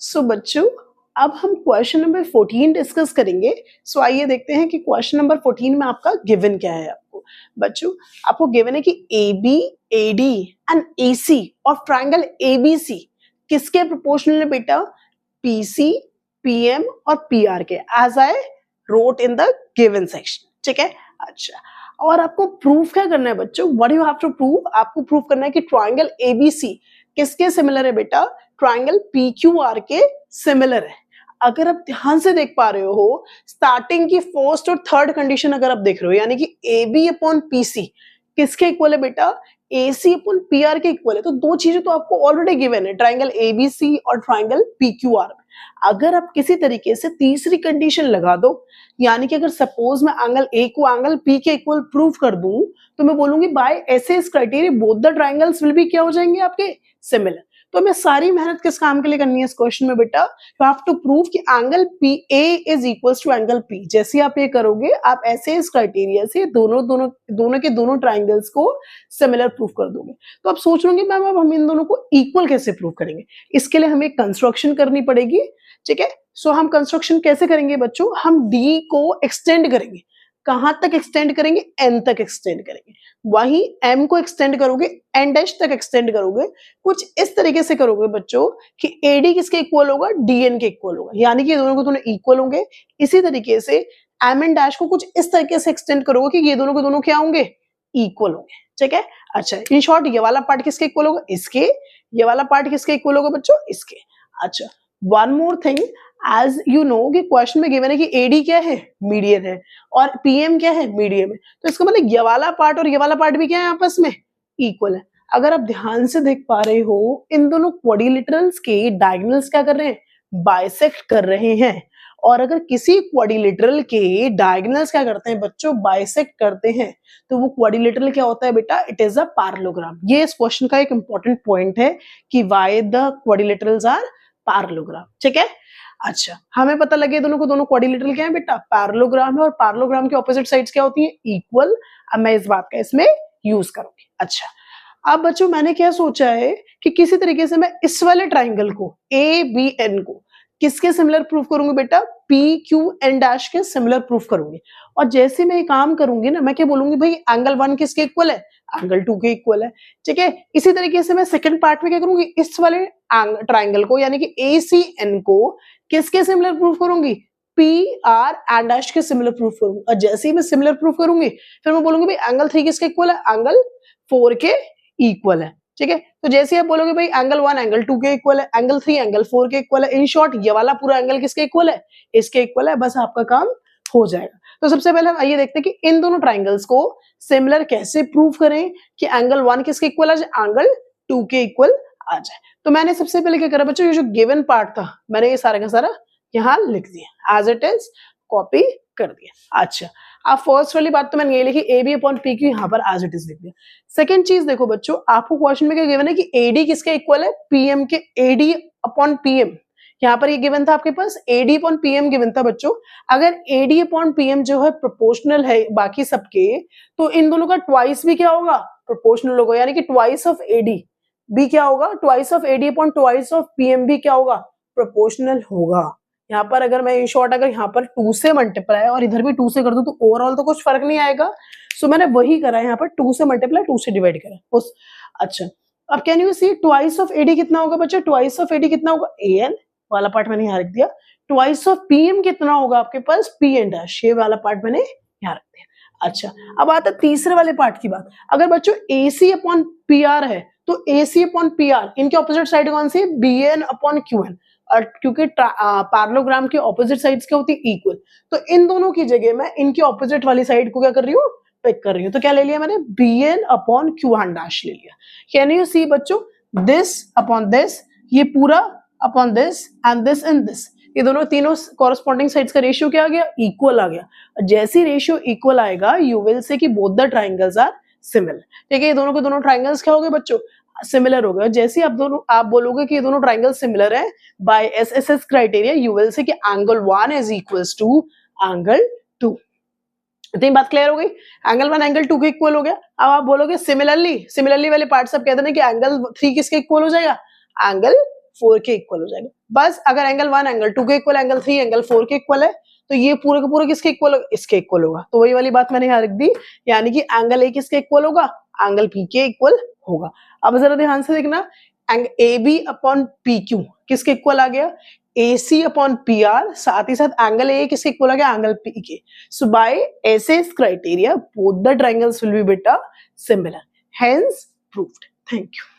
सो बच्चों, अब हम क्वेश्चन नंबर 14 डिस्कस करेंगे। सो आइए देखते हैं कि क्वेश्चन नंबर 14 में आपका गिवन क्या है। आपको बच्चों, आपको गिवन है कि AB, AD and AC of triangle ABC किसके प्रोपोर्शनल है बेटा? PC, PM और PR के, as I wrote in the given section. ठीक है, अच्छा। और आपको प्रूफ क्या करना है बच्चों? What you have to prove? आपको प्रूफ करना है कि ट्रायंगल ABC किसके सिमिलर है बेटा? ट्रायंगल PQR के सिमिलर है। अगर आप ध्यान से देख पा रहे हो, स्टार्टिंग की फर्स्ट और थर्ड कंडीशन अगर आप देख रहे हो, यानी कि AB अपॉन PC किसके इक्वल है बेटा? AC अपॉन PR के इक्वल है। तो दो चीजें तो आपको ऑलरेडी गिवन है, ट्रायंगल ABC और ट्रायंगल PQR में। अगर आप किसी तरीके से तीसरी कंडीशन लगा दो, यानी कि अगर सपोज मैं एंगल A को एंगल P के इक्वल प्रूव कर दूं, तो मैं बोलूंगी by SS criteria both the triangles will be क्या हो जाएंगे आपके? सिमिलर। तो हमें सारी मेहनत किस काम के लिए करनी है इस क्वेश्चन में बेटा? यू हैव टू प्रूव कि angle PA is equals to angle P। जैसे आप ये करोगे, आप ऐसे इस क्राइटेरिया से दोनों के दोनों ट्रायंगल्स को सिमिलर प्रूव कर दोगे। तो आप सोच लोगे मैम अब हम इन दोनों को इक्वल कैसे प्रूव करेंगे? इसके लिए हमें कंस्ट्रक्शन करनी पड़ेगी। ठीक है, सो हम कंस्ट्रक्शन कैसे करेंगे बच्चों? हम D को एक्सटेंड करेंगे। कहां तक एक्सटेंड करेंगे? N तक एक्सटेंड करेंगे। वहीं M को एक्सटेंड करोगे, N डैश तक एक्सटेंड करोगे। कुछ इस तरीके से करोगे बच्चों कि AD किसके इक्वल होगा? DN के इक्वल होगा, यानी कि ये दोनों को दोनों इक्वल होंगे। इसी तरीके से M डैश को कुछ इस तरीके से एक्सटेंड करोगे कि ये दोनों के दोनों क्या होंगे? इक्वल होंगे। ठीक है, अच्छा। इन शॉर्ट ये वाला पार्ट किसके इक्वल होगा? इसके। ये वाला पार्ट किसके इक्वल होगा बच्चों? इसके। अच्छा, one more thing, as you know कि क्वेश्चन में गिवन है कि AD क्या है? मीडियन है, और PM क्या है? मीडियम है। तो इसका मतलब ये वाला पार्ट और ये वाला पार्ट भी क्या है? आपस में इक्वल है। अगर आप ध्यान से देख पा रहे हो, इन दोनों क्वाड्रिलेटरल्स के डायगोनल्स क्या कर रहे हैं? बाइसेक्ट कर रहे हैं। और अगर किसी क्वाड्रिलेटरल के डायगोनल्स क्या करते हैं बच्चों? बाइसेक्ट करते हैं, तो वो क्वाड्रिलेटरल क्या होता है बेटा? It is a parallelogram. ये इस क्वेश्चन का एक इंपॉर्टेंट पॉइंट है कि why the quadrilaterals are parallelogram. ठीक है, अच्छा। हमें पता लगे दोनों को दोनों क्वाड्रिलेटरल क्या है बेटा? पैरेललोग्राम है, और पैरेललोग्राम की ऑपोजिट साइड्स क्या होती है? इक्वल। अब मैं इस बात का इसमें यूज करूंगी। अच्छा, अब बच्चों मैंने क्या सोचा है कि किसी तरीके से मैं इस वाले ट्राइंगल को ABN को किसके सिमिलर प्रूफ करूंगी बेटा? PQN डैश के सिमिलर प्रूफ करूंगी। और जैसे मैं ये काम करूंगी ना, मैं क्या बोलूंगी भाई एंगल 1 किसके इक्वल है? एंगल 2 के इक्वल है। ठीक है, इसी तरीके से मैं सेकंड पार्ट में क्या करूंगी? इस वाले ट्राइंगल को यानी कि ACN को किसके सिमिलर प्रूफ करूंगी? PR एंड डैश के सिमिलर प्रूफ करूंगी। और जैसे ही मैं सिमिलर प्रूफ करूंगी, फिर मैं बोलूंगी भाई एंगल 3 किसके इक्वल है? एंगल 4 के इक्वल है। ठीक है, तो जैसे आप बोलोगे भाई एंगल 1 एंगल 2 के इक्वल है, एंगल 3 एंगल 4 के इक्वल है। इन शॉर्ट ये वाला पूरा एंगल किसके इक्वल है? इसके इक्वल है। बस आपका काम हो जाएगा। तो सबसे पहले हम आइए देखते हैं कि इन दोनों ट्राइंगल्स को सिमिलर कैसे प्रूव करें कि एंगल 1 किसके इक्वल आ जाए? एंगल 2 के इक्वल आ जाए। तो मैंने सबसे पहले क्या करा बच्चों, ये जो गिवन पार्ट था मैंने ये सारा का सारा यहाँ लिख दिया, एज इट इज कॉपी कर दिया। अच्छा, अब फर्स्ट वाली बात तो मैंने ये लिखी AB अपॉन PQ, यहाँ पर एज इट इज लिख दिया। सेकंड चीज देखो बच्चों, आपको क्वेश्चन में क्या गिवन है कि AD किसके इक्वल है? PM के। AD अपॉन PM, यहाँ पर ये गिवन था आपके पास AD अपॉन PM गिवन था बच्चों। अगर AD अपॉन PM जो है प्रोपोर्शनल है बाकी सबके, तो इन दोनों का ट्वाइस भी क्या होगा? प्रोपोर्शनल होगा, यानी कि ट्वाइस ऑफ AD भी क्या होगा? Twice of AD upon twice of PM भी क्या होगा? प्रोपोर्शनल होगा। यहाँ पर अगर मैं इन शॉर्ट अगर यहाँ पर 2 से मल्टीप्लाई और इधर भी 2 से कर दूं, तो ओवरऑल तो कुछ फर्क नहीं आएगा। सो मैंने वही करा है, यहाँ पर 2 से मल्टीप्लाई 2 से डिवाइड करा उस। अच्छा, अब can you see twice of AD कितना होगा बच्चों? ट्वाइस ऑफ AD कितना होगा? AN वाला पार्ट मैंने यहाँ रख दिया। ट्वाइस ऑफ PM कितना होगा आपके पास? PN डैश, ये वाला पार्ट मैंने यहाँ रख दिया। अच्छा, अब आता है तीसरे वाले पार्ट की बात। अगर बच्चों AC अपॉन PR है, तो AC अपॉन PR इनके ऑपोजिट साइड कौन सी है? BN upon QN। और क्योंकि पैरेललोग्राम के ऑपोजिट साइड्स क्या होती है? इक्वल। तो इन दोनों की जगह मैं इनकी ऑपोजिट वाली साइड को क्या कर रही हूँ? पिक कर रही हूँ। तो क्या ले लिया मैंने? BN अपॉन QN डैश ले लिया। कैन यू सी बच्चों, दिस अपॉन दिस, ये पूरा upon this and this and this, ये दोनों तीनों कॉरेस्पॉन्डिंग साइड्स का रेशियो क्या आ गया? इक्वल आ गया। जैसे रेशियो इक्वल आएगा, यू विल से कि both the triangles are similar. ठीक है, ये दोनों के दोनों ट्राइंगल्स क्या हो गए बच्चों? सिमिलर हो गए। जैसे आप बोलोगे कि ये दोनों ट्राइंगल सिमिलर है by SSS criteria, you will say कि angle 1 is equals to angle 2। इतनी बात क्लियर हो गई? एंगल 1 एंगल 2 के इक्वल हो गया। अब आप बोलोगे सिमिलरली वाले पार्ट सब कहते हैं कि एंगल 3 किसके इक्वल हो जाएगा? एंगल 4 के इक्वल हो जाएगा। बस अगर एंगल 1 एंगल 2 के इक्वल, एंगल 3 एंगल 4 के इक्वल है, तो ये पूरा का पूरा किसके इक्वल होगा? इसके इक्वल होगा। तो वही वाली बात मैंने यहाँ रख दी, यानी कि एंगल ए किसके इक्वल होगा? एंगल पी के इक्वल होगा। अब जरा ध्यान से देखना, A B upon P Q किसके इक्वल आ गया? A C upon P R, साथ ही साथ एंगल ए किसके इक्वल आ गया? Angle P K. So by SS criteria both the triangles will be बेटा similar, hence proved. Thank you.